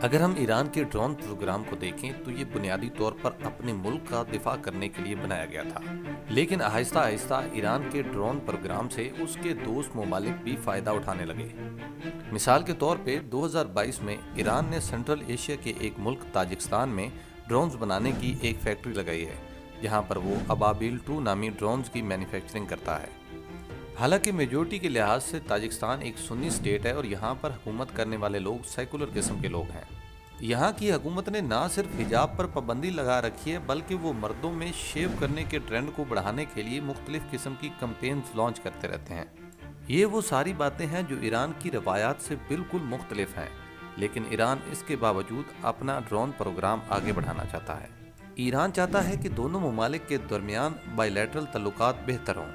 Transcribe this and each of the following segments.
اگر ہم ایران کے ڈرون پروگرام کو دیکھیں تو یہ بنیادی طور پر اپنے ملک کا دفاع کرنے کے لیے بنایا گیا تھا، لیکن آہستہ آہستہ ایران کے ڈرون پروگرام سے اس کے دوست ممالک بھی فائدہ اٹھانے لگے۔ مثال کے طور پہ 2022 میں ایران نے سنٹرل ایشیا کے ایک ملک تاجکستان میں ڈرونز بنانے کی ایک فیکٹری لگائی ہے، جہاں پر وہ ابابیل 2 نامی ڈرونز کی مینوفیکچرنگ کرتا ہے۔ حالانکہ میجورٹی کے لحاظ سے تاجکستان ایک سنی اسٹیٹ ہے اور یہاں پر حکومت کرنے والے لوگ سیکولر قسم کے لوگ ہیں۔ یہاں کی حکومت نے نہ صرف حجاب پر پابندی لگا رکھی ہے بلکہ وہ مردوں میں شیو کرنے کے ٹرینڈ کو بڑھانے کے لیے مختلف قسم کی کمپینز لانچ کرتے رہتے ہیں۔ یہ وہ ساری باتیں ہیں جو ایران کی روایات سے بالکل مختلف ہیں، لیکن ایران اس کے باوجود اپنا ڈرون پروگرام آگے بڑھانا چاہتا ہے۔ ایران چاہتا ہے کہ دونوں ممالک کے درمیان بائی لیٹرل تعلقات بہتر ہوں۔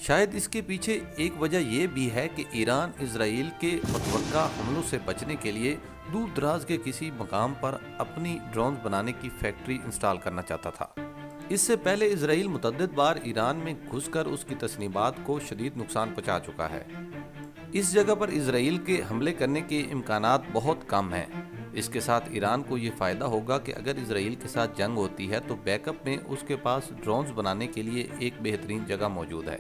شاید اس کے پیچھے ایک وجہ یہ بھی ہے کہ ایران اسرائیل کے متوقع حملوں سے بچنے کے لیے دور دراز کے کسی مقام پر اپنی ڈرونز بنانے کی فیکٹری انسٹال کرنا چاہتا تھا۔ اس سے پہلے اسرائیل متعدد بار ایران میں گھس کر اس کی تصنیبات کو شدید نقصان پہنچا چکا ہے۔ اس جگہ پر اسرائیل کے حملے کرنے کے امکانات بہت کم ہیں۔ اس کے ساتھ ایران کو یہ فائدہ ہوگا کہ اگر اسرائیل کے ساتھ جنگ ہوتی ہے تو بیک اپ میں اس کے پاس ڈرونز بنانے کے لیے ایک بہترین جگہ موجود ہے۔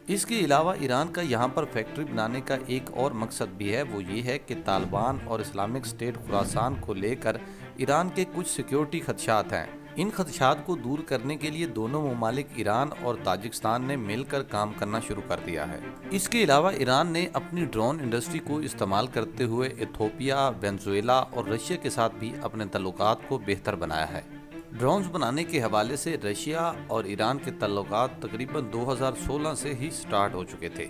اس کے علاوہ ایران کا یہاں پر فیکٹری بنانے کا ایک اور مقصد بھی ہے، وہ یہ ہے کہ طالبان اور اسلامک اسٹیٹ خراسان کو لے کر ایران کے کچھ سیکیورٹی خدشات ہیں۔ ان خدشات کو دور کرنے کے لیے دونوں ممالک ایران اور تاجکستان نے مل کر کام کرنا شروع کر دیا ہے۔ اس کے علاوہ ایران نے اپنی ڈرون انڈسٹری کو استعمال کرتے ہوئے ایتھوپیا، وینزویلا اور رشیا کے ساتھ بھی اپنے تعلقات کو بہتر بنایا ہے۔ ڈرونز بنانے کے حوالے سے رشیا اور ایران کے تعلقات تقریباً 2016 سے ہی سٹارٹ ہو چکے تھے۔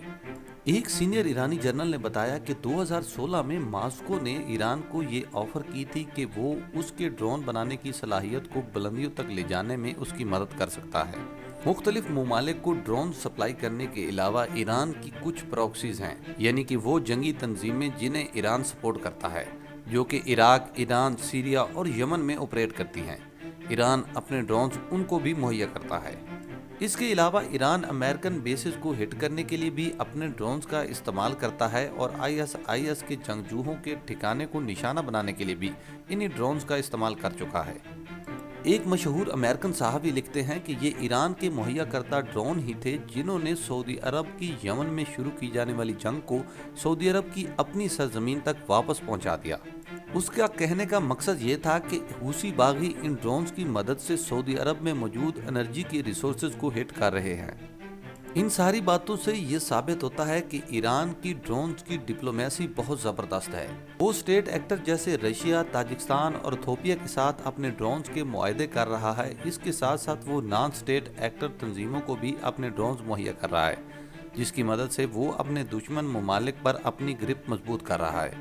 ایک سینئر ایرانی جرنل نے بتایا کہ 2016 میں ماسکو نے ایران کو یہ آفر کی تھی کہ وہ اس کے ڈرون بنانے کی صلاحیت کو بلندیوں تک لے جانے میں اس کی مدد کر سکتا ہے۔ مختلف ممالک کو ڈرون سپلائی کرنے کے علاوہ ایران کی کچھ پروکسیز ہیں، یعنی کہ وہ جنگی تنظیمیں جنہیں ایران سپورٹ کرتا ہے، جو کہ عراق، ایران، سیریا اور یمن میں آپریٹ کرتی ہیں۔ ایران اپنے ڈرونز ان کو بھی مہیا کرتا ہے۔ اس کے علاوہ ایران امریکن بیسز کو ہٹ کرنے کے لیے بھی اپنے ڈرونز کا استعمال کرتا ہے اور ISIS کے جنگجوؤں کے ٹھکانے کو نشانہ بنانے کے لیے بھی انہی ڈرونز کا استعمال کر چکا ہے۔ ایک مشہور امریکن صحافی لکھتے ہیں کہ یہ ایران کے مہیا کردہ ڈرون ہی تھے جنہوں نے سعودی عرب کی یمن میں شروع کی جانے والی جنگ کو سعودی عرب کی اپنی سرزمین تک واپس پہنچا دیا۔ اس کا کہنے کا مقصد یہ تھا کہ حوثی باغی ان ڈرونز کی مدد سے سعودی عرب میں موجود انرجی کی ریسورسز کو ہٹ کر رہے ہیں۔ ان ساری باتوں سے یہ ثابت ہوتا ہے کہ ایران کی ڈرونز کی ڈپلومیسی بہت زبردست ہے۔ وہ اسٹیٹ ایکٹر جیسے رشیا، تاجکستان اور ایتھوپیا کے ساتھ اپنے ڈرونز کے معاہدے کر رہا ہے، اس کے ساتھ ساتھ وہ نان اسٹیٹ ایکٹر تنظیموں کو بھی اپنے ڈرونز مہیا کر رہا ہے، جس کی مدد سے وہ اپنے دشمن ممالک پر اپنی گرپ مضبوط کر رہا ہے۔